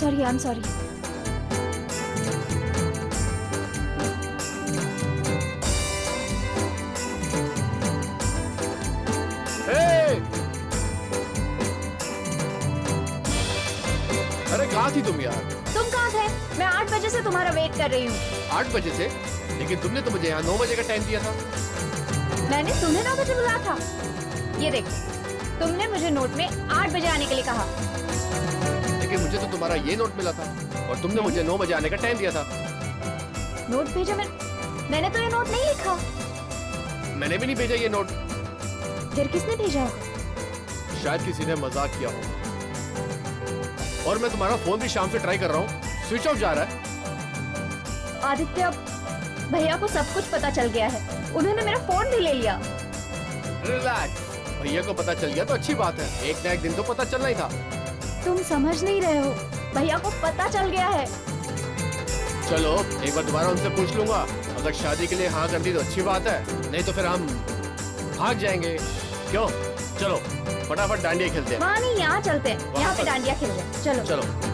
Sorry, I am sorry. अरे कहाँ थी तुम यार? तुम कहाँ थे? मैं 8 बजे से तुम्हारा वेट कर रही हूँ। 8 बजे से? लेकिन तुमने तो मुझे यहाँ 9 बजे का टाइम दिया था। मैंने तुम्हें 9 बजे बुलाया था। ये देख, तुमने मुझे नोट में 8 बजे आने के लिए कहा। लेकिन मुझे तो तुम्हारा ये नोट मिला था और तुमने मुझे 9 बजे आने का टाइम दिया था। नोट भेजा? मैंने तो ये नोट नहीं लिखा। मैंने भी नहीं भेजा ये नोट। फिर किसने भेजा? शायद किसी ने मजाक किया हो। और मैं तुम्हारा फोन भी शाम से ट्राई कर रहा हूँ, स्विच ऑफ जा रहा है। आदित्य, भैया को सब कुछ पता चल गया है। उन्होंने मेरा फोन भी ले लिया। रिलैक्स, भैया को पता चल गया तो अच्छी बात है। एक ना एक दिन तो पता चलना ही था। तुम समझ नहीं रहे हो, भैया को पता चल गया है। चलो एक बार दोबारा उनसे पूछ लूंगा। अगर शादी के लिए हाँ कर दी तो अच्छी बात है, नहीं तो फिर हम भाग जाएंगे। क्यों? चलो फटाफट डांडिया खेलते हैं। वहाँ नहीं, यहाँ चलते हैं। यहाँ पे डांडिया खेल रहे हैं। चलो चलो।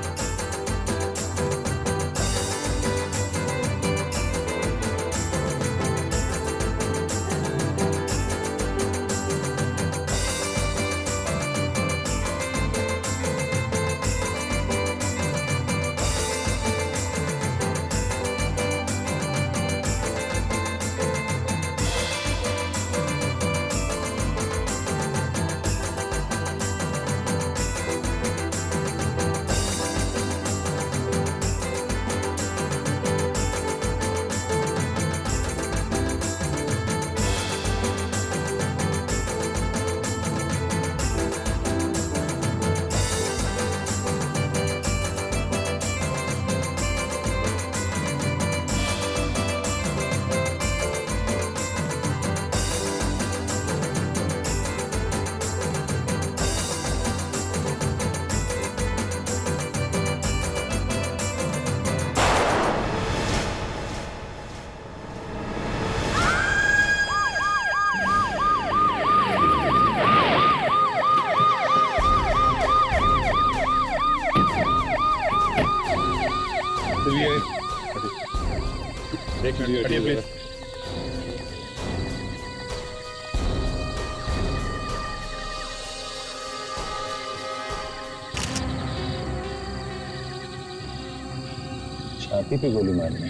छाती पे गोली मारनी,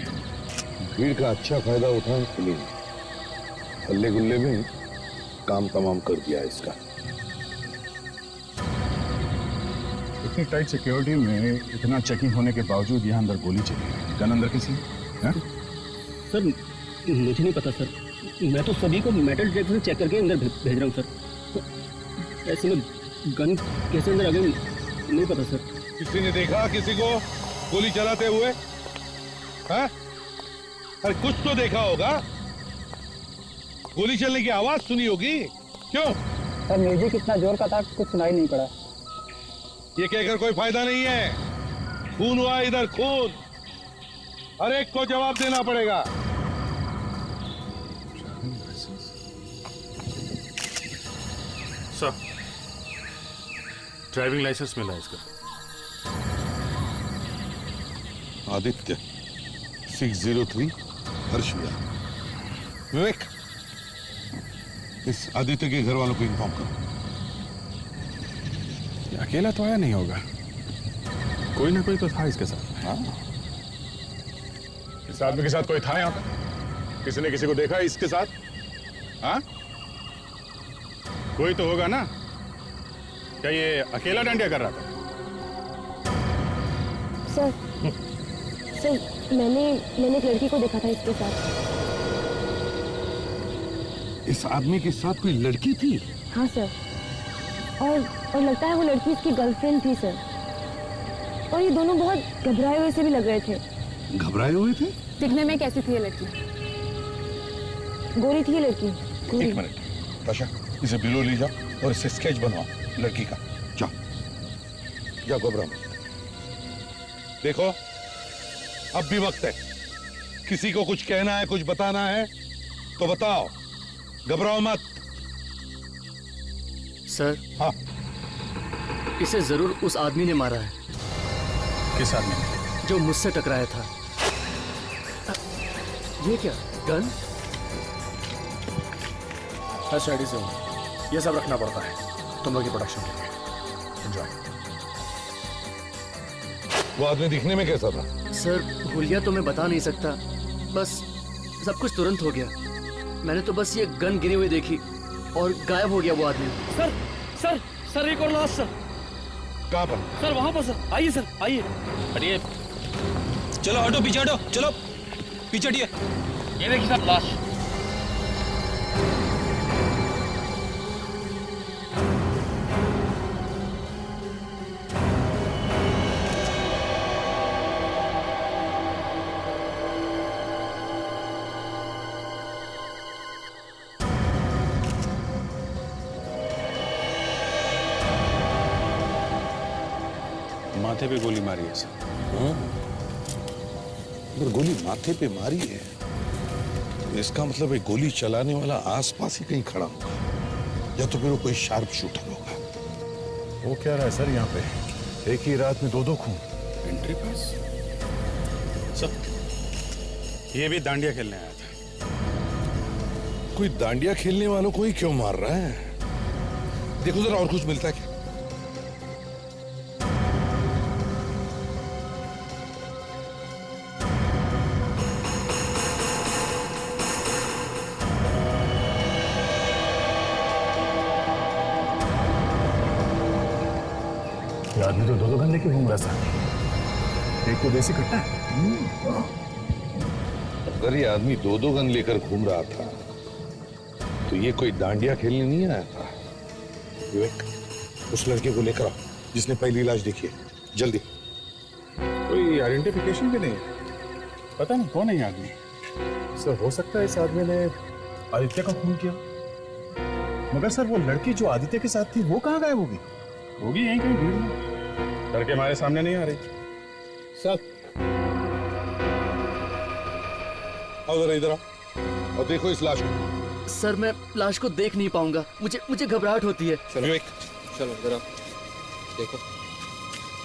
भीड़ का अच्छा फायदा उठाने के लिए हल्ले गुल्ले में काम तमाम कर दिया इसका। इतनी टाइट सिक्योरिटी में इतना चेकिंग होने के बावजूद यहाँ अंदर गोली चली। गन अंदर किसी है? सर मुझे नहीं पता सर, मैं तो सभी को मेटल डिटेक्टर से चेक करके अंदर भेज रहा हूँ सर। तो ऐसे में गन कैसे अंदर आ गई नहीं पता सर। किसी ने देखा किसी को गोली चलाते हुए? हाँ? अरे कुछ तो देखा होगा, गोली चलने की आवाज सुनी होगी। क्यों? सर म्यूजिक इतना जोर का था कुछ सुनाई नहीं पड़ा। ये कहकर कोई फायदा नहीं है, खून हुआ इधर खून, हर एक को जवाब देना पड़ेगा। सर ड्राइविंग लाइसेंस मिला इसका। आदित्य 603 हर्ष विवेक, इस आदित्य के घर वालों को इन्फॉर्म करो। अकेला तो आया नहीं होगा, कोई ना कोई तो था इसके साथ। हाँ? इस आदमी के साथ कोई था यहाँ पे? किसी ने किसी को देखा इसके साथ? हाँ? कोई तो होगा ना? क्या ये अकेला डांडिया कर रहा था? सर मैंने एक लड़की को देखा था इसके साथ। इस आदमी के साथ कोई लड़की थी? हाँ सर, और लगता है वो लड़की इसकी गर्लफ्रेंड थी सर। और ये दोनों बहुत घबराए हुए से भी लग रहे थे। घबराए हुए थे? दिखने में कैसी थी ये लड़की? गोरी थी ये लड़की। एक मिनट ताशा, इसे बिलो ले जाओ और इससे स्केच बनवाओ लड़की का। जाओ जाओ, घबराओ मत। देखो अब भी वक्त है, किसी को कुछ कहना है कुछ बताना है तो बताओ, घबराओ मत। सर हाँ, इसे जरूर उस आदमी ने मारा है। किस आदमी ने? जो मुझसे टकराया था। ये क्या गन? एसआईडी से हूँ। ये सब रखना पड़ता है तुम लोग की प्रोडक्शन के लिए। एंजॉय। वो आदमी दिखने में कैसा था? सर हुलिया तो मैं बता नहीं सकता, बस सब कुछ तुरंत हो गया। मैंने तो बस ये गन गिरी हुई देखी और गायब हो गया वो आदमी। सर सर सर एक और लाश सर। कहाँ पर? सर वहां पर सर। आइए सर आइए। हटिए, चलो हटो, पीछे हटो, चलो पीछे हटिए। ये देखिए सर लाश। माथे पे गोली मारी है सर। अगर गोली माथे पे मारी है तो इसका मतलब है गोली चलाने वाला आसपास ही कहीं खड़ा होगा, या तो फिर वो कोई शार्प शूटर होगा। वो क्या रहा है सर यहाँ पे? एक ही रात में दो खून। एंट्री पास। सर ये भी दांडिया खेलने आया था। कोई दांडिया खेलने वालों को ही क्यों मार रहा है? देखो जरा और कुछ मिलता है क्या? ये आदमी तो दो गन लेके घूम रहा था। एक तो देसी कट्टा है। अगर ये आदमी दो गन लेकर घूम रहा था तो ये कोई डांडिया खेलने नहीं आया था। विवेक, उस लड़के को लेकर आओ जिसने पहली लाश देखी है, जल्दी। कोई आइडेंटिफिकेशन भी नहीं है। पता नहीं कौन है ये आदमी। सर हो सकता है इस आदमी ने आदित्य का खून किया। मगर सर वो लड़की जो आदित्य के साथ थी वो कहाँ गायब होगी? होगी यहीं कहीं भीड़ में। लड़के हमारे सामने नहीं आ रही। सर आओ जरा इधर आओ और देखो इस लाश को। सर मैं लाश को देख नहीं पाऊंगा, मुझे घबराहट होती है। विवेक चलो जरा देखो।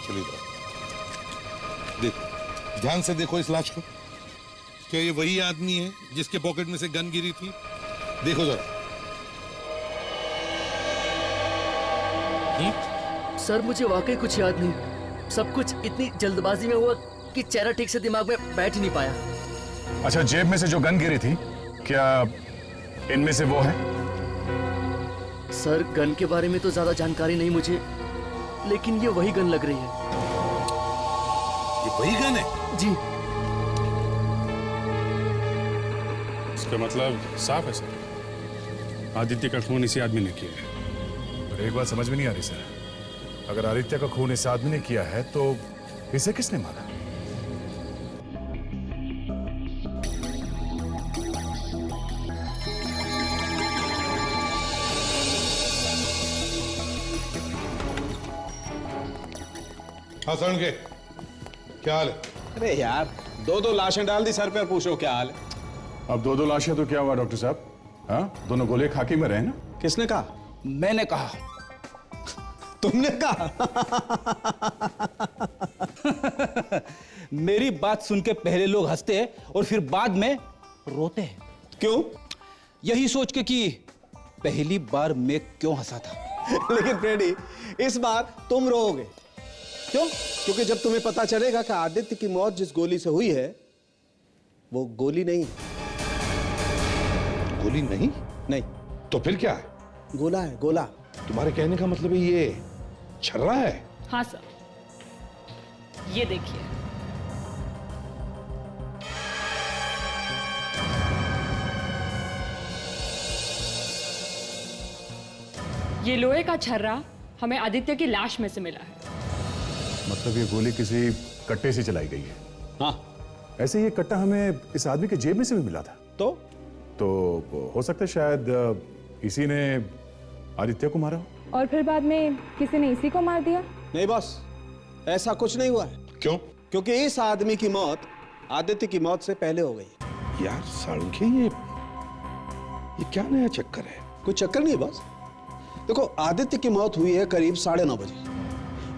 चलिए इधर देखो, ध्यान से देखो इस लाश को। क्या ये वही आदमी है जिसके पॉकेट में से गन गिरी थी? देखो जरा। सर मुझे वाकई कुछ याद नहीं। सब कुछ इतनी जल्दबाजी में हुआ कि चेहरा ठीक से दिमाग में बैठ ही नहीं पाया। अच्छा, जेब में से जो गन गिरी थी क्या इनमें से वो है? सर गन के बारे में तो ज्यादा जानकारी नहीं मुझे, लेकिन ये वही गन लग रही है। ये वही गन है? जी। इसका मतलब साफ है सर, आदित्य का खून इसी आदमी ने किया है। पर एक बात समझ में नहीं आ रही सर, अगर आदित्य का खून इस आदमी ने किया है तो इसे किसने मारा? हाँ सरण के क्या हाल है? अरे यार, दो लाशें डाल दी सर पे और पूछो क्या हाल है। अब दो लाशें तो क्या हुआ डॉक्टर साहब? हाँ, दोनों गोले खाकी में रहे ना? किसने कहा? मैंने कहा। तुमने कहा? मेरी बात सुन के पहले लोग हंसते हैं और फिर बाद में रोते हैं। क्यों? यही सोच के कि पहली बार मैं क्यों हंसा था। लेकिन फ्रेडी, इस बार तुम रोओगे। क्यों? क्योंकि जब तुम्हें पता चलेगा कि आदित्य की मौत जिस गोली से हुई है वो गोली नहीं। गोली नहीं? नहीं तो फिर क्या है? गोला है, गोला। तुम्हारे कहने का मतलब है ये छर्रा है? हाँ सर, ये देखिए। ये लोहे का छर्रा हमें आदित्य की लाश में से मिला है। मतलब ये गोली किसी कट्टे से चलाई गई है? हाँ। ऐसे ये कट्टा हमें इस आदमी के जेब में से भी मिला था। तो हो सकता है शायद इसी ने आदित्य को मारा हो। और फिर बाद में किसी ने इसी को मार दिया। नहीं बॉस, ऐसा कुछ नहीं हुआ है। क्यों? क्योंकि इस आदमी की मौत आदित्य की मौत से पहले हो गई। यार साळुंखे, ये क्या नया चक्कर है? कोई चक्कर नहीं है बॉस। देखो, आदित्य की मौत हुई है करीब 9:30 बजे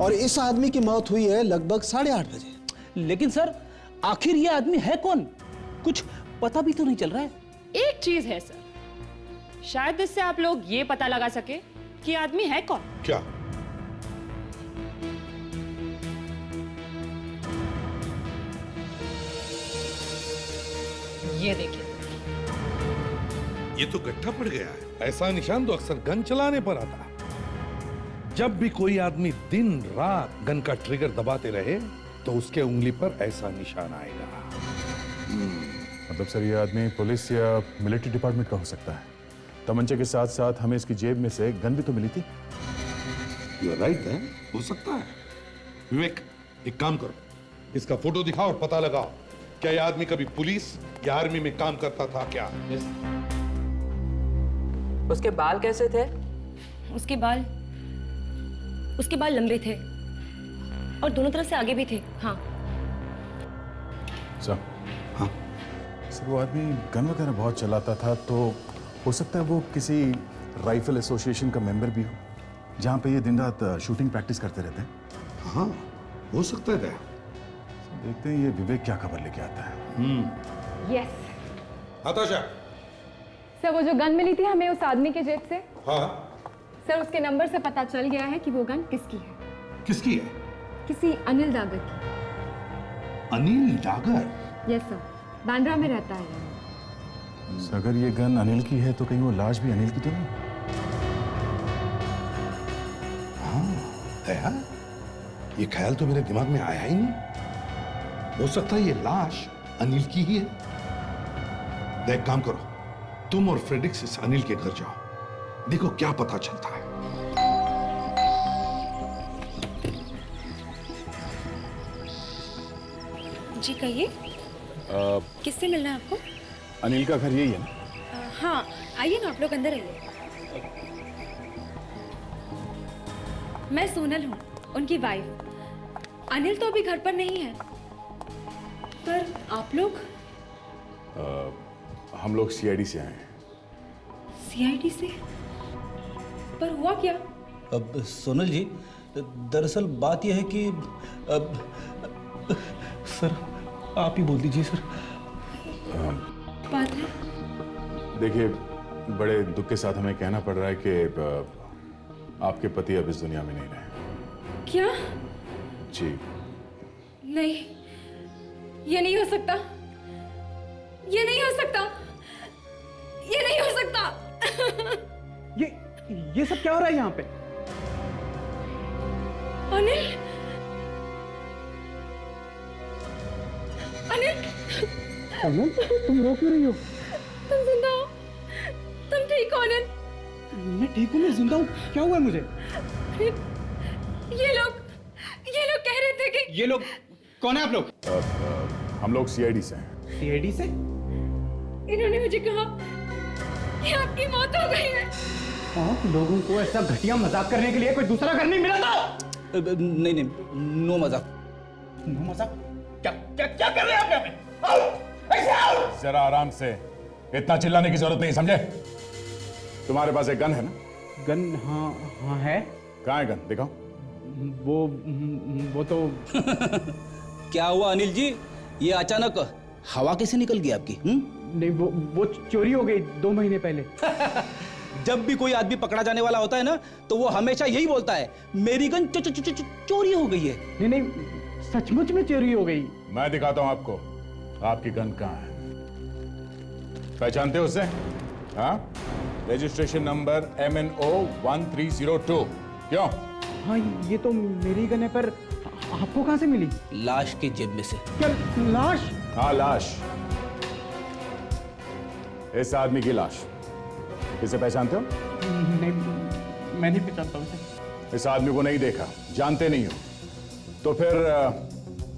और इस आदमी की मौत हुई है लगभग 8:30 बजे। लेकिन सर आखिर ये आदमी है कौन, कुछ पता भी तो नहीं चल रहा है। एक चीज है सर, शायद इससे आप लोग ये पता लगा सके कि आदमी है कौन। क्या? ये देखिए, ये तो गड्ढा पड़ गया है। ऐसा निशान तो अक्सर गन चलाने पर आता है। जब भी कोई आदमी दिन रात गन का ट्रिगर दबाते रहे तो उसके उंगली पर ऐसा निशान आएगा। मतलब सर ये आदमी पुलिस या मिलिट्री डिपार्टमेंट का हो सकता है। तमंचे के साथ साथ हमें इसकी जेब में से गन भी तो मिली थी। यू आर राइट है, हो सकता है। विवेक, एक काम करो, इसका फोटो दिखाओ और पता लगाओ क्या यह आदमी कभी पुलिस या आर्मी में काम करता था क्या। उसके बाल कैसे थे? उसके बाल लंबे थे और दोनों तरफ से आगे भी थे। हाँ सर। हाँ सर वो आदमी गन वगैरह बहुत चलाता था, तो हो सकता है वो किसी राइफल एसोसिएशन का मेंबर भी हो, जहाँ पे ये दिन रात शूटिंग प्रैक्टिस करते रहते हैं। हाँ, हो सकता है। देखते हैं ये विवेक क्या खबर लेके आता है। यस हताशा। सर वो जो गन मिली थी हमें उस आदमी के जेब से, हाँ, सर उसके नंबर से पता चल गया है कि वो गन किसकी है। किसकी है? किसी अनिल डागर की। अनिल डागर? यस सर, बांद्रा में रहता है। सर अगर ये गन अनिल की है तो कहीं वो लाश भी अनिल की तो नहीं? हाँ, दया, ये ख्याल तो मेरे दिमाग में आया ही नहीं। हो सकता है ये लाश अनिल की ही है। देख, काम करो, तुम और फ्रेडिक्स इस अनिल के घर जाओ, देखो क्या पता चलता है। जी कहिए, किससे मिलना है आपको? अनिल का घर यही है ना? हाँ आइए ना, आप लोग अंदर आइए। मैं सोनल हूँ, उनकी वाइफ। अनिल तो अभी घर पर नहीं है, पर आप लोग? हम लोग सीआईडी से आए हैं। सीआईडी से? पर हुआ क्या? अब सोनल जी, दरअसल बात यह है कि अब सर आप ही बोल दीजिए सर। बात है? देखिए, बड़े दुख के साथ हमें कहना पड़ रहा है कि आपके पति अब इस दुनिया में नहीं रहे। क्या? जी नहीं, ये नहीं हो सकता, ये नहीं हो सकता, ये नहीं हो सकता। ये सब क्या हो रहा है यहाँ पे? अनिल, अनिल, अनिल, तुम रो क्यों रही हो? तुम जिंदा हो? तुम ठीक हो अनिल? मैं ठीक हूँ, मैं जिंदा हूँ। क्या हुआ है मुझे? ये लोग कह रहे थे कि ये लोग कौन है आप लोग? हम लोग सीआईडी से हैं। सीआईडी से? इन्होंने मुझे कहा कि आपकी मौत हो गई है। आप लोगों को ऐसा घटिया मजाक करने के लिए कोई दूसरा घर नहीं मिला था? नहीं, नो मजाक। नो मजाक? क्या कर रहे हैं आप यहाँ पे? ऐसे आओ! जरा आराम से, इतना चिल्लाने की जरूरत नहीं, समझे? तुम्हारे पास एक गन है ना? गन? हाँ है। कहाँ है गन? दिखाओ। वो तो क्या हुआ अनिल जी, ये अचानक हवा कैसे निकल गई आपकी? नहीं, वो चोरी हो गई 2 महीने पहले। जब भी कोई आदमी पकड़ा जाने वाला होता है ना, तो वो हमेशा यही बोलता है, मेरी गन चोरी हो गई है। नहीं, सचमुच में चोरी हो गई। मैं दिखाता हूं आपको, आपकी गन कहाँ है। पहचानते हो उसे? हाँ, रजिस्ट्रेशन नंबर MNO 1302। क्यों? हाँ, ये तो मेरी गन है, पर आपको कहाँ से मिली? लाश के जेब में से। क्या लाश? हाँ, लाश। इस आदमी की लाश। इसे पहचानते हो? नहीं, मैं नहीं पहचानता उसे। इस आदमी को नहीं देखा, जानते नहीं हो, तो फिर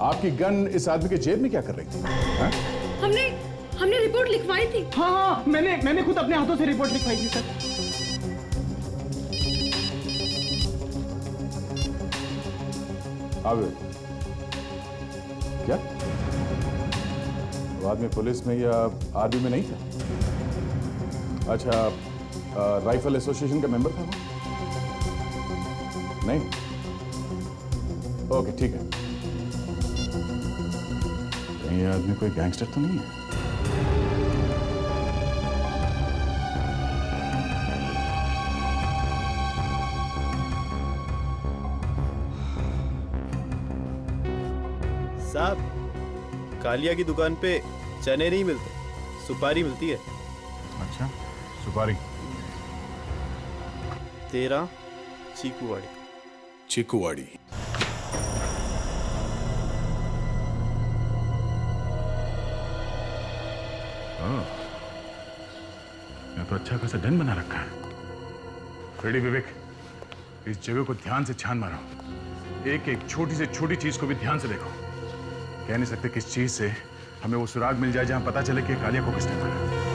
आपकी गन इस आदमी के जेब में क्या कर रही थी? हाँ? हमने रिपोर्ट लिखवाई थी। हाँ, मैंने खुद अपने हाथों से रिपोर्ट लिखवाई थी सर। अब क्या वो आदमी पुलिस में या आर्मी में नहीं था? अच्छा, राइफल एसोसिएशन का मेंबर था वो? नहीं। ओके ठीक है। कहीं ये आदमी कोई गैंगस्टर तो नहीं है? साहब, कालिया की दुकान पे चने नहीं मिलते, सुपारी मिलती है। अच्छा, सुपारी। 13 चीकूवाड़ी। चीकूवाड़ी। यहाँ तो अच्छा खासा डन बना रखा है। रेडी विवेक, इस जगह को ध्यान से छान मारो। एक एक छोटी से छोटी चीज को भी ध्यान से देखो। कह नहीं सकते किस चीज से हमें वो सुराग मिल जाए जहां पता चले कि कालिया को किसने मारा।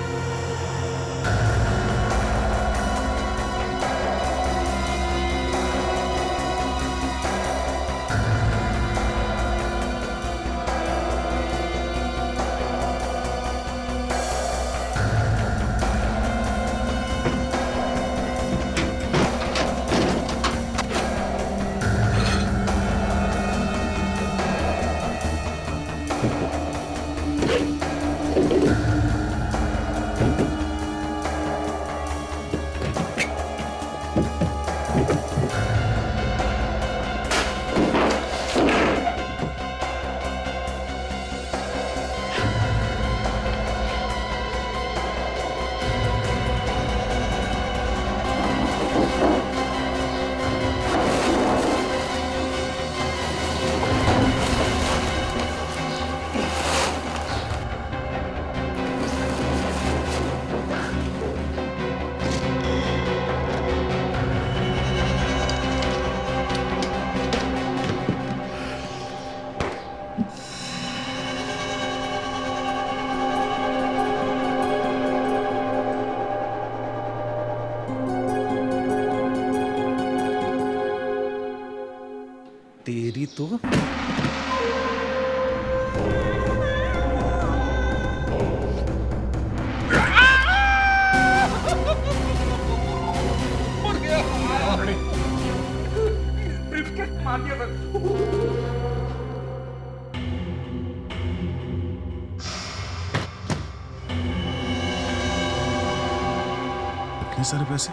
तेरी तो कितने सारे पैसे?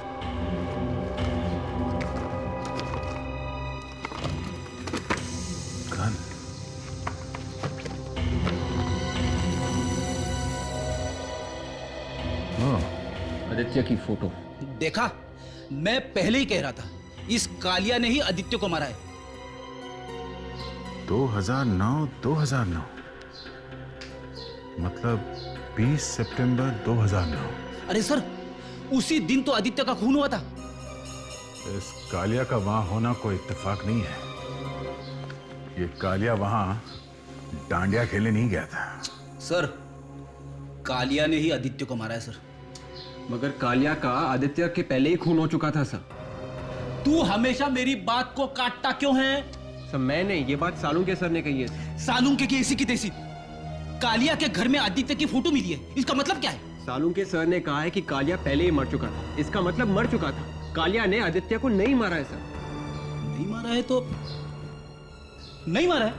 गन। आदित्य की फोटो देखा? मैं पहले ही कह रहा था, इस कालिया ने ही आदित्य को मारा है। 2009 मतलब 20 सितंबर 2009। अरे सर, उसी दिन तो आदित्य का खून हुआ था। इस कालिया का वहां होना कोई इत्तेफाक नहीं है। ये कालिया वहां डांडिया खेलने नहीं गया था। सर, कालिया ने ही आदित्य को मारा है सर। मगर कालिया का आदित्य के पहले ही खून हो चुका था सर। तू हमेशा मेरी बात को काटता क्यों है? सर मैं नहीं, ये बात सालुंके सर ने कही है। सालुंके की ऐसी की तैसी। कालिया के घर में आदित्य की फोटो मिली है, इसका मतलब क्या है? सालुंके सर ने कहा है कि कालिया पहले ही मर चुका था। इसका मतलब मर चुका था। कालिया ने आदित्य को नहीं मारा है सर। नहीं मारा है तो नहीं मारा है।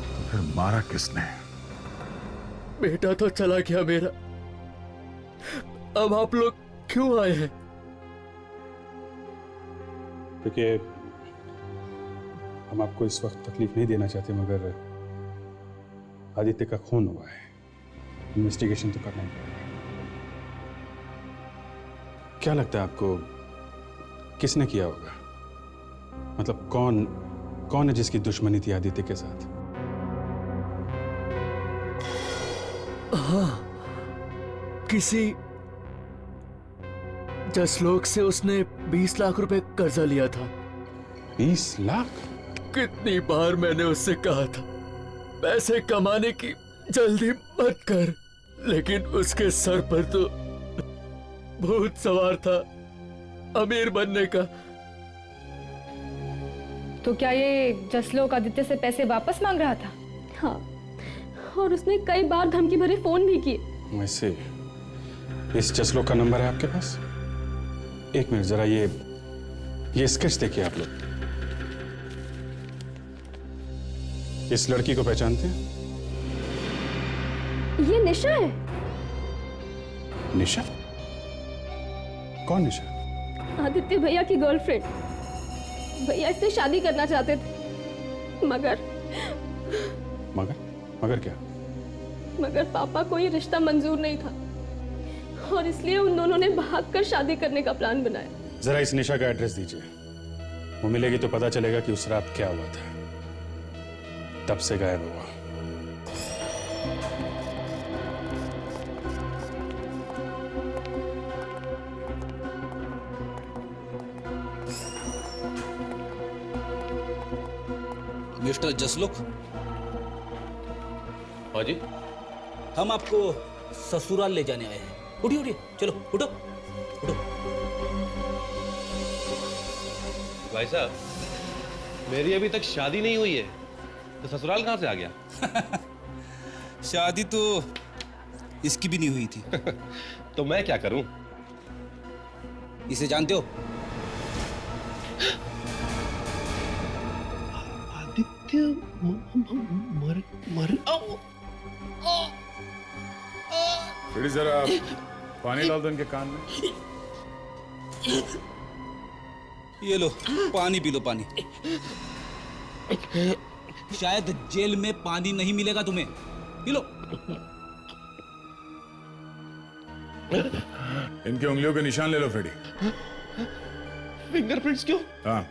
तो फिर मारा किसने? बेटा तो चला गया मेरा, अब आप लोग क्यों आए हैं? देखिए, हम आपको इस वक्त तकलीफ नहीं देना चाहते, मगर आदित्य का खून हुआ है, इन्वेस्टिगेशन तो करना ही पड़ेगा। क्या लगता है आपको, किसने किया होगा? मतलब कौन है जिसकी दुश्मनी थी आदित्य के साथ? हाँ, किसी जसलोक से उसने 20 लाख रुपए कर्जा लिया था। 20 लाख? कितनी बार मैंने उससे कहा था पैसे कमाने की जल्दी मत कर, लेकिन उसके सर पर तो भूत सवार था अमीर बनने का। तो क्या ये जसलोक आदित्य से पैसे वापस मांग रहा था? हाँ, और उसने कई बार धमकी भरे फोन भी किए। वैसे इस जसलोक का नंबर है आपके पास? एक मिनट, जरा ये स्केच देखिए आप लोग। इस लड़की को पहचानते हैं? ये निशा है। निशा? कौन निशा? आदित्य भैया की गर्लफ्रेंड। भैया इससे शादी करना चाहते थे, मगर क्या? मगर पापा को ये रिश्ता मंजूर नहीं था और इसलिए उन दोनों ने भागकर शादी करने का प्लान बनाया। जरा इस निशा का एड्रेस दीजिए, वो मिलेगी तो पता चलेगा कि उस रात क्या हुआ था। तब से गायब हुआ। मिस्टर जसलोक, हाँ जी। हम आपको ससुराल ले जाने आए हैं। उठिए उठिए, चलो उठो उठो। भाई साहब, मेरी अभी तक शादी नहीं हुई है, तो ससुराल कहाँ से आ गया? शादी तो इसकी भी नहीं हुई थी। तो मैं क्या करूं? इसे जानते हो? आदित्य मर थोड़ी जरा पानी डाल दो इनके कान में। ये लो पानी पी लो, पानी। शायद जेल में पानी नहीं मिलेगा तुम्हें, पी लो। इनकी उंगलियों के निशान ले लो फ्रेडी। फिंगरप्रिंट्स क्यों? हाँ,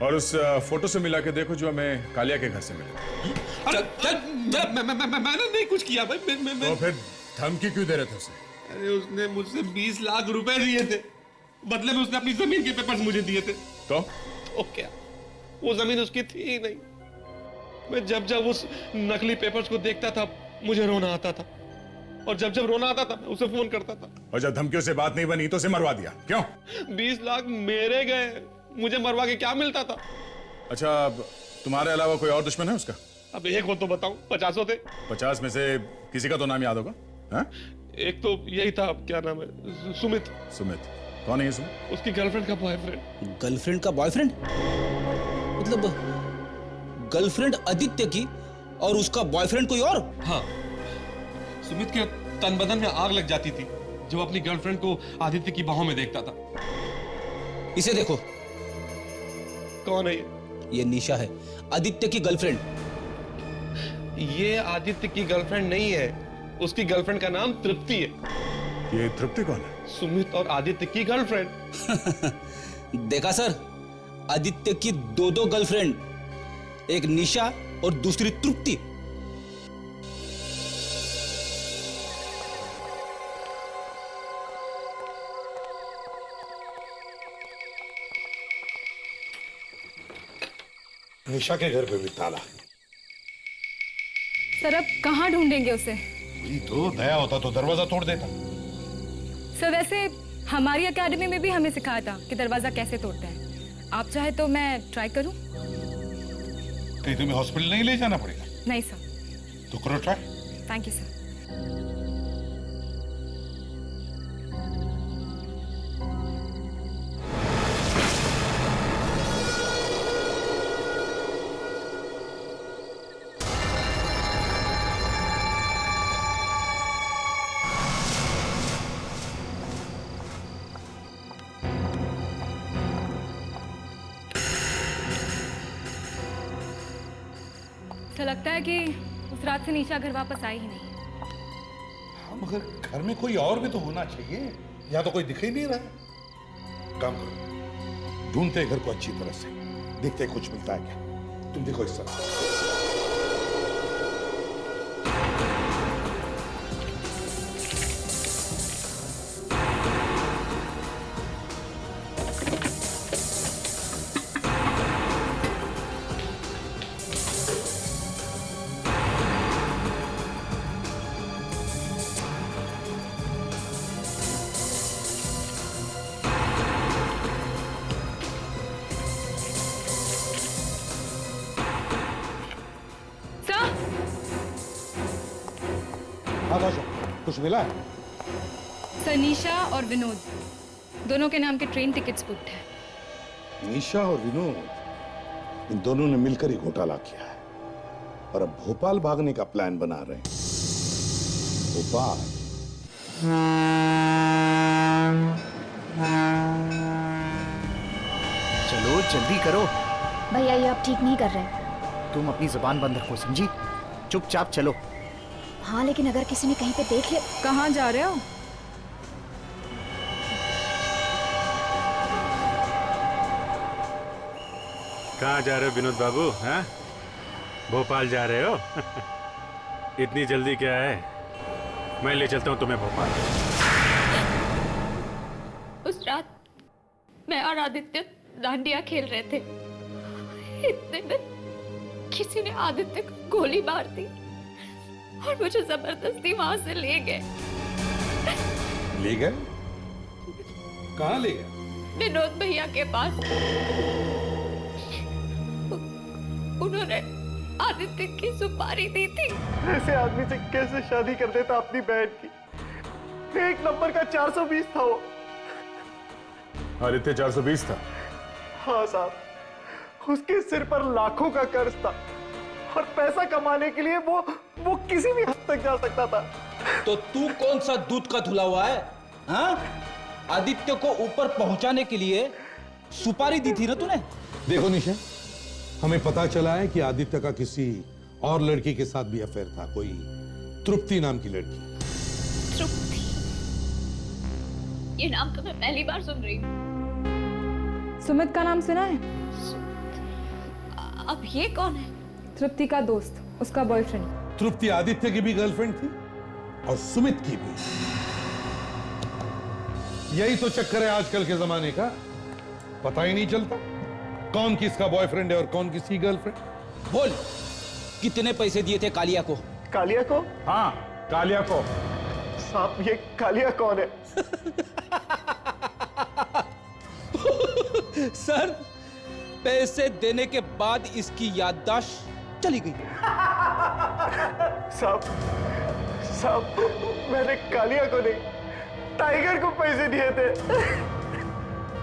और उस फोटो से मिला के देखो जो हमें कालिया के घर से मिला। मैंने नहीं कुछ किया भाई। तो फिर धमकी क्यों दे रहे थे उसे? अरे उसने मुझसे 20 लाख रुपए दिए थे, बदले में उसने अपनी जमीन के पेपर्स मुझे दिए थे। तो क्या वो जमीन उसकी थी ही नहीं। मैं जब जब उस नकली पेपर्स को देखता था मुझे रोना आता था, और जब जब रोना आता था मैं उसे फोन करता था। और जब धमकियों से बात नहीं बनी तो उसे मरवा दिया, क्यों? 20 लाख मेरे गए, मुझे मरवा के क्या मिलता था? अच्छा, अब तुम्हारे अलावा कोई और दुश्मन है उसका? अब एक हो तो बताऊं, 50 थे। 50 में से किसी का तो नाम याद होगा? हाँ? एक तो यही था, क्या नाम है, सुमित। सुमित कौन है ये सुमित? उसकी गर्लफ्रेंड का बॉयफ्रेंड। गर्लफ्रेंड का बॉयफ्रेंड? मतलब गर्लफ्रेंड आदित्य की और उसका बॉयफ्रेंड कोई और? हाँ, सुमित के तन बदन में आग लग जाती थी जब अपनी गर्लफ्रेंड को आदित्य की बाहों में देखता था। इसे देखो। कौन है ये? ये निशा है, आदित्य की गर्लफ्रेंड। ये आदित्य की गर्लफ्रेंड नहीं है, उसकी गर्लफ्रेंड का नाम तृप्ति है। ये तृप्ति कौन है? सुमित और आदित्य की गर्लफ्रेंड। देखा सर, आदित्य की दो गर्लफ्रेंड, एक निशा और दूसरी तृप्ति। निशा के घर पे भी ताला। सर अब कहाँ ढूंढेंगे उसे? वही तो, दया होता तो दरवाजा तोड़ देता। सर वैसे हमारी एकेडमी में भी हमें सिखाया था कि दरवाजा कैसे तोड़ते हैं। आप चाहे तो मैं ट्राई करूं? कहीं तुम्हें हॉस्पिटल नहीं ले जाना पड़ेगा? नहीं सर। तो करो ट्राई। Thank you sir. ऐसा लगता है कि उस रात से निशा घर वापस आई ही नहीं। हाँ, मगर घर में कोई और भी तो होना चाहिए, यहाँ तो कोई दिख ही नहीं रहा। काम करो, ढूंढते घर को अच्छी तरह से, देखते कुछ मिलता है क्या। तुम देखो इस तरह। कुछ मिला है? सर निशा और विनोद दोनों के नाम के ट्रेन टिकट्स बुक्ड है। निशा और विनोद, इन दोनों ने मिलकर ही घोटाला किया है और अब भोपाल भागने का प्लान बना रहे हैं। भोपाल? चलो जल्दी करो। भैया ये आप ठीक नहीं कर रहे। तुम अपनी जुबान बंद रखो, समझी? चुपचाप चलो। हाँ लेकिन अगर किसी ने कहीं पे देख लिया। कहाँ जा रहे हो? कहाँ जा रहे हो विनोद बाबू? हाँ, भोपाल जा रहे हो? इतनी जल्दी क्या है? मैं ले चलता हूँ तुम्हें भोपाल। उस रात मैं और आदित्य डांडिया खेल रहे थे। इतने में किसी ने आदित्य को गोली मार दी और मुझे जबरदस्ती वहां से ले गए। ले गए? कहाँ ले गए? विनोद भैया के पास। उन्होंने आदित्य की सुपारी दी थी। ऐसे आदमी से कैसे शादी कर देता अपनी बहन की? एक नंबर का 420 था वो। आदित्य 420 था? हाँ साहब, उसके सिर पर लाखों का कर्ज था और पैसा कमाने के लिए वो किसी भी हद तक जा सकता था। तो तू कौन सा दूध का धुला हुआ है? हाँ? आदित्य को ऊपर पहुंचाने के लिए सुपारी दी थी ना तूने? देखो निशा, हमें पता चला है कि आदित्य का किसी और लड़की के साथ भी अफेयर था, कोई तृप्ति नाम की लड़की। तृप्ति? ये नाम तो मैं पहली बार सुन रही हूँ। सुमित का नाम सुना है? अब ये कौन है? तृप्ति का दोस्त, उसका बॉयफ्रेंड। तृप्ति आदित्य की भी गर्लफ्रेंड थी और सुमित की भी। यही तो चक्कर है आजकल के जमाने का, पता ही नहीं चलता कौन किसका बॉयफ्रेंड है और कौन किसकी गर्लफ्रेंड। बोल, कितने पैसे दिए थे कालिया को? कालिया को? हाँ, कालिया को। साहब ये कालिया कौन है? सर, पैसे देने के बाद इसकी याददाश्त चली गई। साहब मैंने कालिया को नहीं, टाइगर को पैसे दिए थे।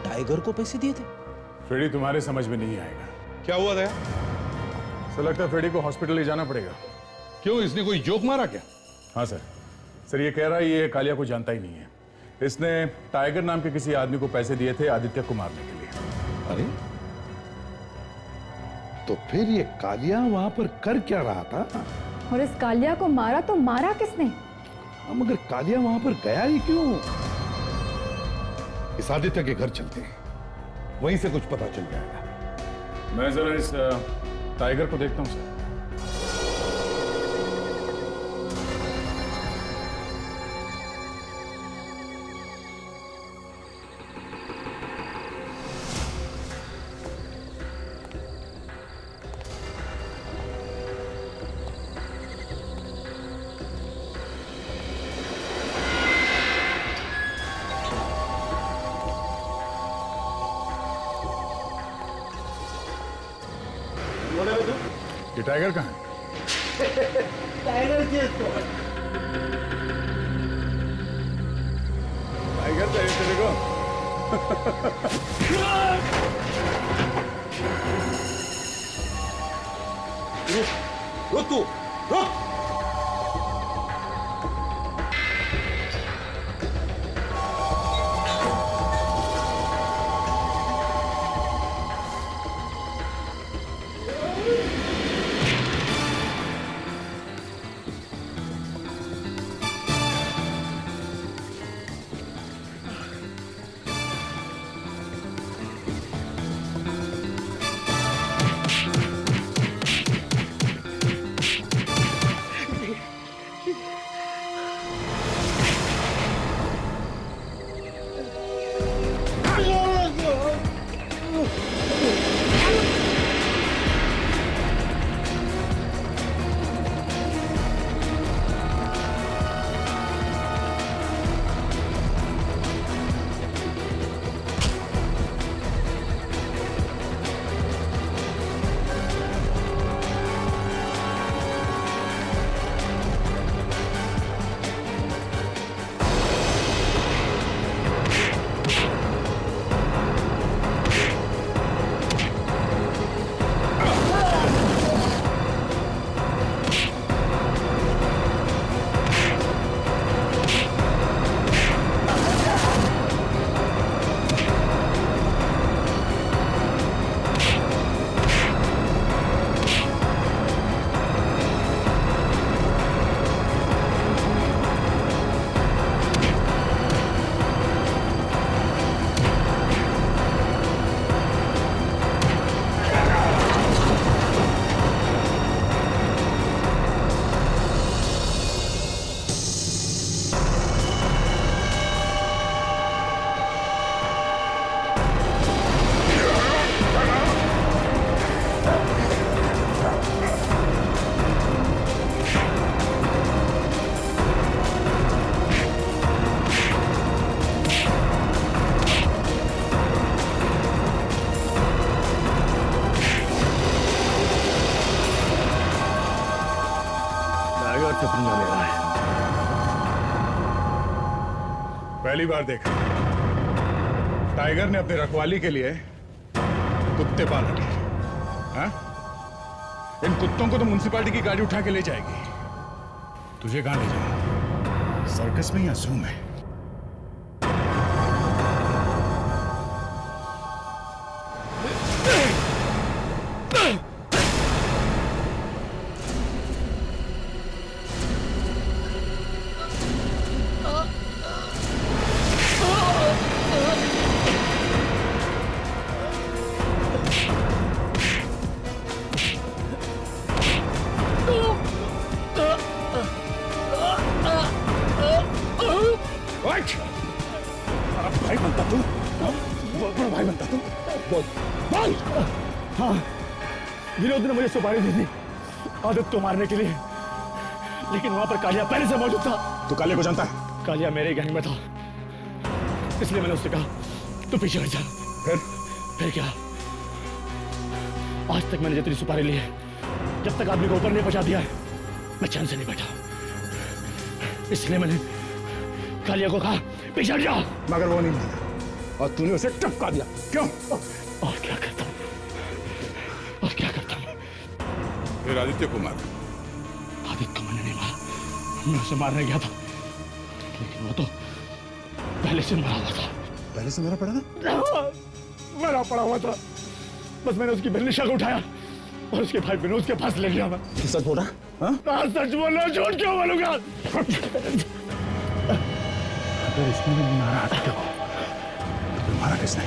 टाइगर को पैसे दिए थे? फ्रेडी तुम्हारे समझ में नहीं आएगा। क्या हुआ था? सर लगता है फ्रेडी को हॉस्पिटल ले जाना पड़ेगा। क्यों, इसने कोई जोक मारा क्या? हाँ सर, ये कह रहा है ये कालिया को जानता ही नहीं है। इसने टाइगर नाम के किसी आदमी को पैसे दिए थे आदित्य को मारने के लिए। अरे तो फिर ये कालिया वहां पर कर क्या रहा था? और इस कालिया को मारा तो मारा किसने? हाँ, मगर कालिया वहां पर गया ही क्यों? इस आदित्य के घर चलते हैं, वहीं से कुछ पता चल जाएगा। मैं जरा इस टाइगर को देखता हूं सर। ये टाइगर कहाँ है? टाइगर की टाइगर चाहिए तेरे को? रुक तू, रुक। पहली बार देखा टाइगर ने अपनी रखवाली के लिए कुत्ते पाल रखे हैं। हाँ? इन कुत्तों को तो म्युनिसिपालिटी की गाड़ी उठा के ले जाएगी। तुझे कहां ले जाए? सर्कस में या जू में? भाई बनता तू? बड़ा भाई बनता तू? बोल बोल। हाँ, विनोद ने मुझे सुपारी दी थी आदित्य को मारने के लिए, लेकिन वहां पर कालिया पहले से मौजूद था। तू कालिया को जानता है? कालिया मेरे गैंग में था, इसलिए मैंने उससे कहा तू पीछे हट जा। फिर क्या? आज तक मैंने जितनी सुपारी ली है, जब तक आदमी को ऊपर नहीं पहुंचा दिया है, मैं चैन से नहीं बैठा। इसलिए मैंने कालिया को कहा पीछे हट जा, मगर वो नहीं माना और तूने उसे टपका दिया। क्यों? और क्या करता हूं? और क्या करता हूं? फिर आदित्य को मार। आदित्य को मैंने नहीं मारा, मैं उसे मारने गया था, लेकिन वो तो पहले से मरा हुआ था। पहले से मरा पड़ा था? मरा पड़ा हुआ था, बस मैंने उसकी बहनिशा को उठाया और उसके भाई विनोद के पास ले गया। मैं सच बोल रहा? हाँ सच बोल रहा, झूठ क्यों बोलूंगा? अगर इसने भी मारा आदित्य को, तो फिर मारा किसने?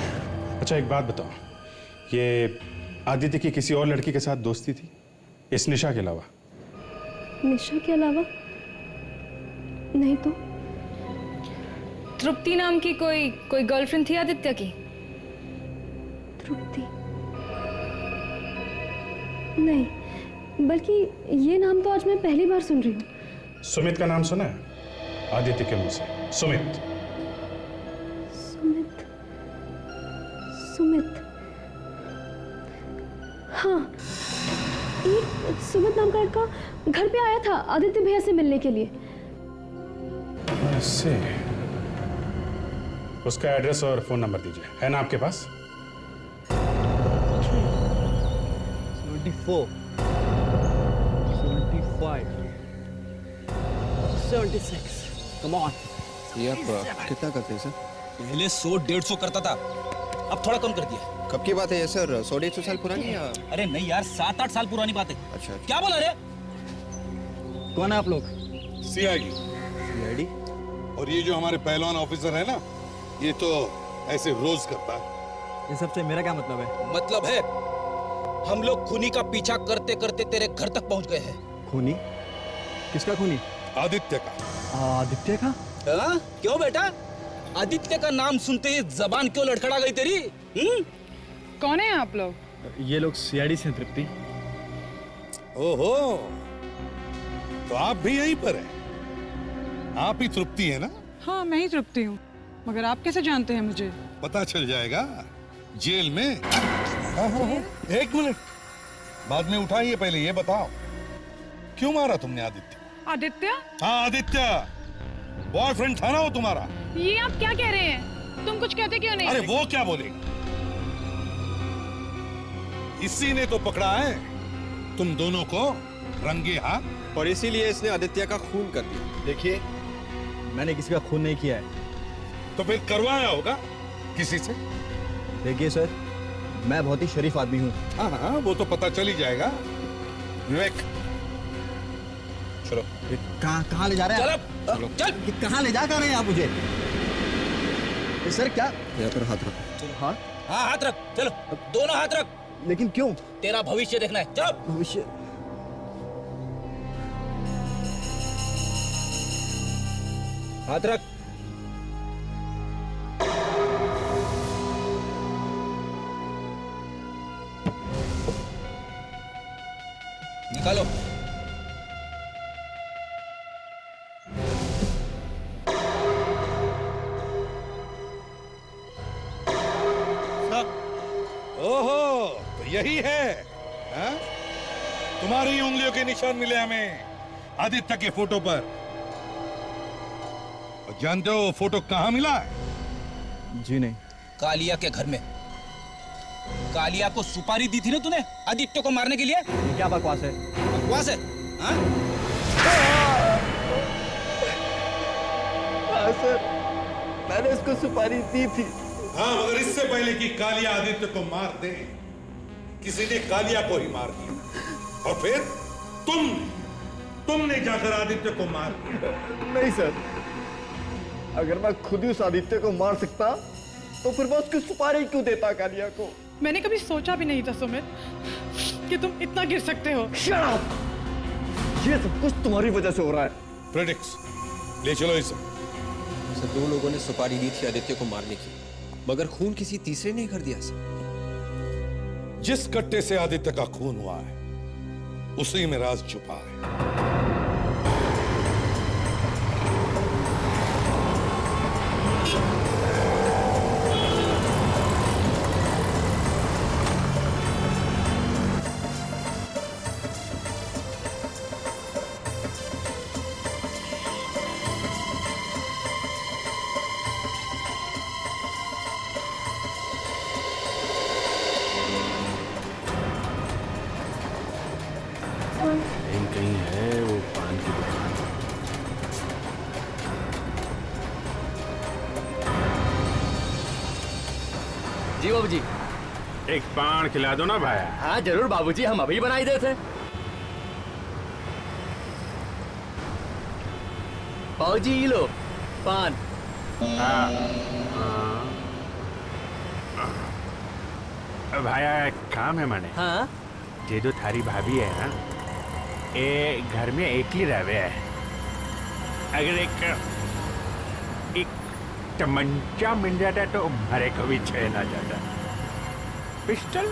अच्छा एक बात बताओ, ये आदित्य की किसी और लड़की के साथ दोस्ती थी इस निशा के अलावा? निशा के अलावा नहीं तो। तृप्ति नाम की कोई गर्लफ्रेंड थी आदित्य की? तृप्ति नहीं, बल्कि ये नाम तो आज मैं पहली बार सुन रही हूँ। सुमित का नाम सुना है? आदित्य के मुंह से सुमित। सुमित सुमित हाँ, एक सुमित नाम का लड़का घर पे आया था आदित्य भैया से मिलने के लिए। ऐसे उसका एड्रेस और फोन नंबर दीजिए, है ना आपके पास? 74 75 76 कम ऑन। ये आप कितना करते हैं सर? पहले 100-150 करता था, अब थोड़ा कम कर दिया। कब की बात है ये सर? 100-150 साल पुरानी या? अरे नहीं यार, 7-8 साल पुरानी बात है। अच्छा क्या बोला रे? कौन है आप लोग? सीआईडी। और ये जो हमारे पहलवान ऑफिसर है ना, ये तो ऐसे रोज करता है। इन सबसे मेरा क्या मतलब है? मतलब है हम लोग खूनी का पीछा करते करते तेरे घर तक पहुंच गए हैं। खूनी? किसका खूनी? आदित्य का। आदित्य का? हाँ? क्यों बेटा? आदित्य का नाम सुनते ही जबान क्यों लड़खड़ा गई तेरी? कौन है आप लोग? ये लोग सीआईडी से तृप्ति। ओहो, तो आप भी यहीं पर हैं? आप ही तृप्ति है ना? हाँ मैं ही तृप्ति हूँ, मगर आप कैसे जानते हैं मुझे? पता चल जाएगा जेल में। हाँ, एक मिनट, बाद में उठाइए, पहले ये बताओ क्यों मारा तुमने आदित्य? आदित्य? हाँ आदित्य, बॉयफ्रेंड था ना वो तुम्हारा? ये आप क्या कह रहे हैं? तुम कुछ कहते क्यों नहीं? अरे वो क्या बोलेगा, इसी ने तो पकड़ा है तुम दोनों को रंगे हाथ, और इसीलिए इसने आदित्य का खून कर दिया। देखिए, मैंने किसी का खून नहीं किया है। तो फिर करवाया होगा किसी से? देखिए सर, मैं बहुत ही शरीफ आदमी हूँ। हाँ हाँ, वो तो पता चल ही जाएगा। विवेक चलो। कहाँ ले जा रहे हैं आप? चलो चल। कहाँ ले जा रहे हैं आप मुझे? सर क्या? यहाँ पर हाथ रखो। हाँ हाँ हाथ रख, चलो दोनों हाथ रख। लेकिन क्यों? तेरा भविष्य देखना है, चलो। भविष्य? हाथ रख। निकालो। ओहो, तो यही है हा? तुम्हारी उंगलियों के निशान मिले हमें आदित्य के फोटो पर। और जानते हो वो फोटो कहाँ मिला है? जी नहीं। कालिया के घर में। कालिया को सुपारी दी थी ना तूने आदित्य को मारने के लिए? ये क्या बकवास है? बकवास है? हाँ? हाँ सर, मैंने उसको सुपारी दी थी। हाँ, मगर इससे पहले कि कालिया आदित्य को मार दे, किसी ने कालिया को ही मार दिया। और फिर तुमने जाकर आदित्य को मार दिया। नहीं सर, अगर मैं खुद ही उस आदित्य को मार सकता तो फिर मैं उसकी सुपारी क्यों देता कालिया को? मैंने कभी सोचा भी नहीं था सुमित कि तुम इतना गिर सकते हो। Shut up! ये सब कुछ तुम्हारी वजह से हो रहा है। प्रेडिक्स, ले चलो इसे। सर, 2 लोगों ने सुपारी दी थी आदित्य को मारने की, मगर खून किसी तीसरे ने कर दिया सर। जिस कट्टे से आदित्य का खून हुआ है, उसी में राज छुपा है। कहीं है वो पान की दुकान। जी बाबूजी। एक पान खिला दो ना भाया। हाँ जरूर बाबूजी, हम अभी बनाई देते। बाबूजी ये लो पान। भाया एक काम है माने। हाँ? ये जो थारी भाभी है ना, ये घर में एकली रहवे है। अगर एक तमंचा मिल जाता तो भरे को भी चैन आ जाता। पिस्टल,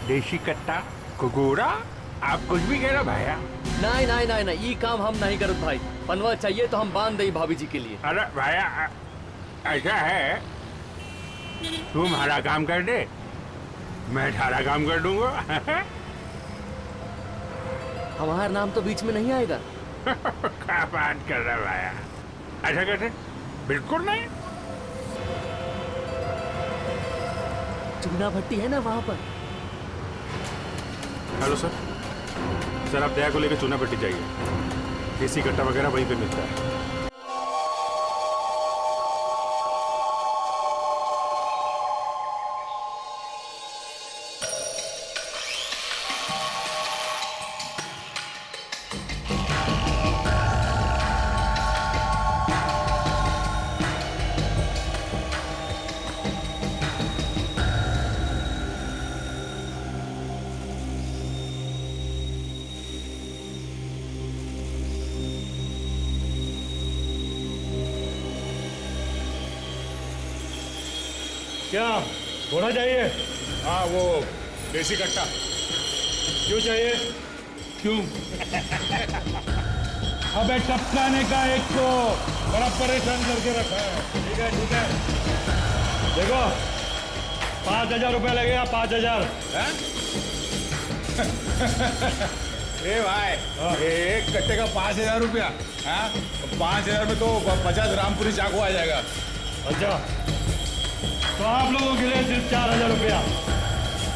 देसी कट्टा, कुकुरा, आप कुछ भी कह रहे भाया। नहीं नहीं नहीं नहीं, ये काम हम नहीं करत भाई। पनवा चाहिए तो हम बांध दे भाभी जी के लिए। अरे भाया ऐसा है, तू हमारा काम कर दे, मैं सारा काम कर दूंगा। हमारा नाम तो बीच में नहीं आएगा। क्या बात कर रहा भाया? ऐसा कैसे? बिल्कुल नहीं। चूना भट्टी है ना वहां पर। हेलो सर, आप दया को लेकर चूना भट्टी चाहिए। देसी कट्टा वगैरह वहीं पे मिलता है। क्या घोड़ा चाहिए? हाँ, वो देसी कट्टा। क्यों चाहिए? क्यों? अबे टपकाने का एक को बड़ा परेशान करके रखा है। ठीक है ठीक है, देखो 5,000 रुपया लगेगा। 5,000। ए भाई, एक कट्टे का 5,000 रुपया। 5,000 में तो 50 रामपुरी चाकू आ जाएगा। अच्छा, तो आप लोगों के लिए सिर्फ 4,000 रुपया।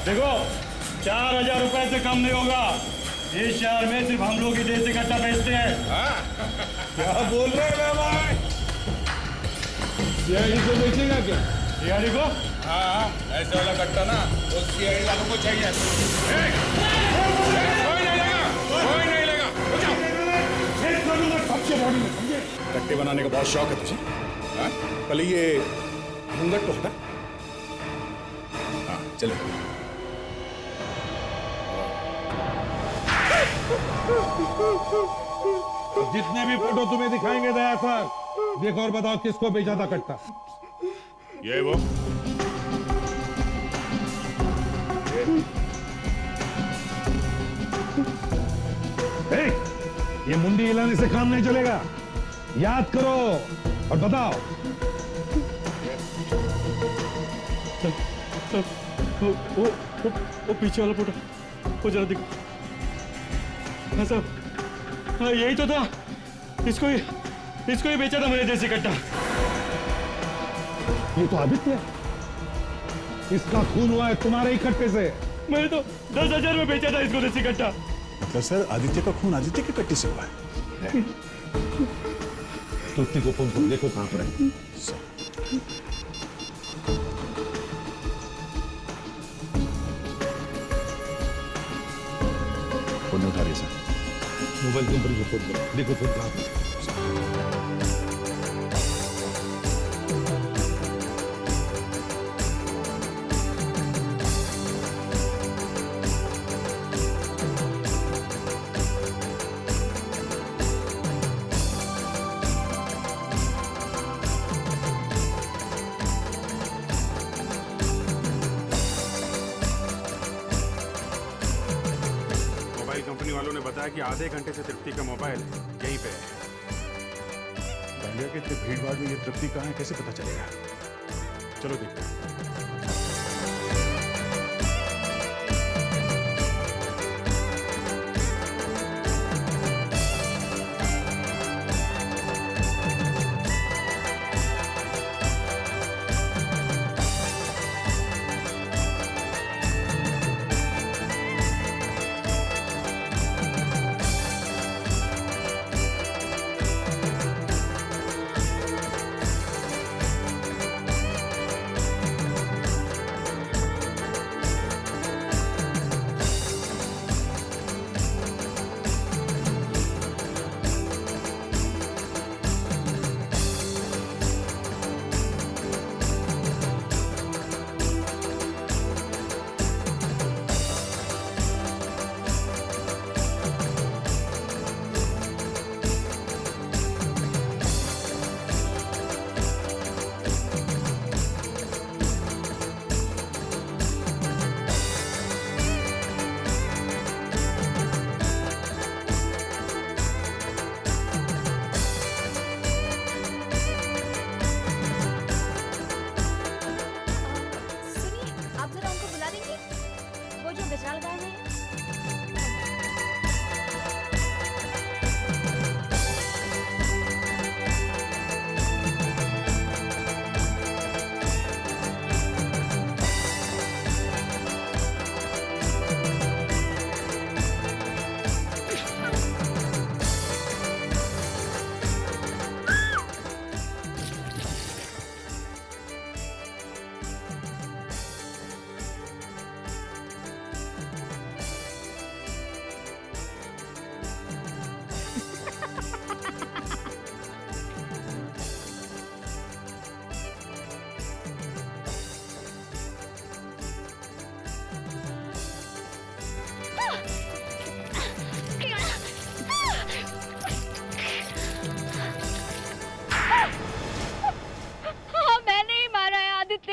देखो 4,000 रुपए से कम नहीं होगा। इस शहर में सिर्फ हम लोग ही देसी कट्टा बेचते हैं। क्या बोल रहे हैं भाई? सीआईडी को बेचेगा क्या? सीआईडी को? हाँ, ऐसे वाला कट्टा ना वो सीआईडी वालों को चाहिए। कोई नहीं लेगा। कट्टे बनाने का बहुत शौक है तुझे? पहले ये घूंघट तो हटा। हाँ चलो। जितने भी फोटो तुम्हें दिखाएंगे दया सर, देखो और बताओ किसको बेचा था कट्टा। ये वो ये मुंडी हिलाने से काम नहीं चलेगा। याद करो और बताओ। वो पीछे वाला फोटो वो जरा दिखो। हाँ साहब, हाँ यही तो था। इसको ही बेचा था मैंने देसी कट्टा। ये तो आदित्य है, इसका खून हुआ है तुम्हारे इकट्ठे से। मैंने तो 10,000 में बेचा था इसको देसी कट्टा। मतलब सर आदित्य का खून आदित्य के कट्टे से हुआ है। तृप्ति को फोन करो, देखो कहां पर है। फोन उठा रही सर। मोबाइल कंपनी को फोन करो, देखो फोन कहां पर है। मोबाइल कंपनी वालों ने बताया कि आधे घंटे से तृप्ति का मोबाइल यहीं पे है। डांडिया के इतने भीड़ भाड़ में ये तृप्ति कहाँ है कैसे पता चलेगा? चलो देखते हैं।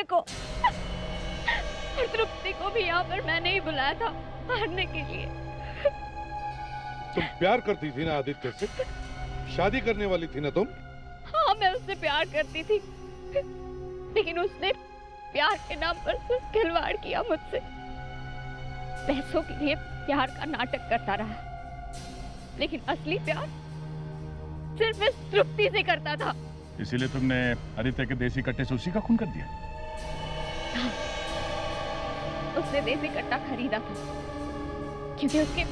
को और तृप्ति को भी यहाँ पर मैंने ही बुलाया था मारने के लिए। तुम प्यार करती थी ना आदित्य से? शादी करने वाली थी ना तुम? हाँ मैं उससे प्यार करती थी, लेकिन उसने प्यार के नाम पर खिलवाड़ किया मुझसे। पैसों के लिए प्यार का नाटक करता रहा, लेकिन असली प्यार सिर्फ इस तृप्ति से करता था। इसीलिए तुमने आदित्य के देसी कट्टे से उसी का खून कर दिया? उसने देसी कट्टा खरीदा था क्योंकि उसके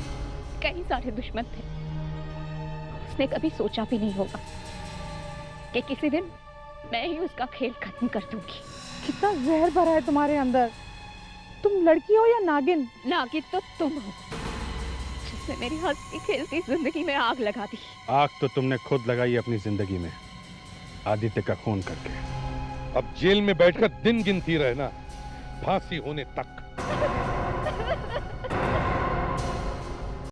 कई सारे दुश्मन थे। उसने कभी सोचा भी नहीं होगा कि किसी दिन मैं ही उसका खेल खत्म कर दूंगी। कितना जहर भरा है तुम्हारे अंदर। तुम लड़की हो या नागिन? नागिन तो तुम हो, जिसने मेरी हंसती खेलती जिंदगी में आग लगा दी। आग तो तुमने खुद लगाई अपनी जिंदगी में, आदित्य का खून करके। अब जेल में बैठकर दिन गिनती रहना, फांसी होने तक।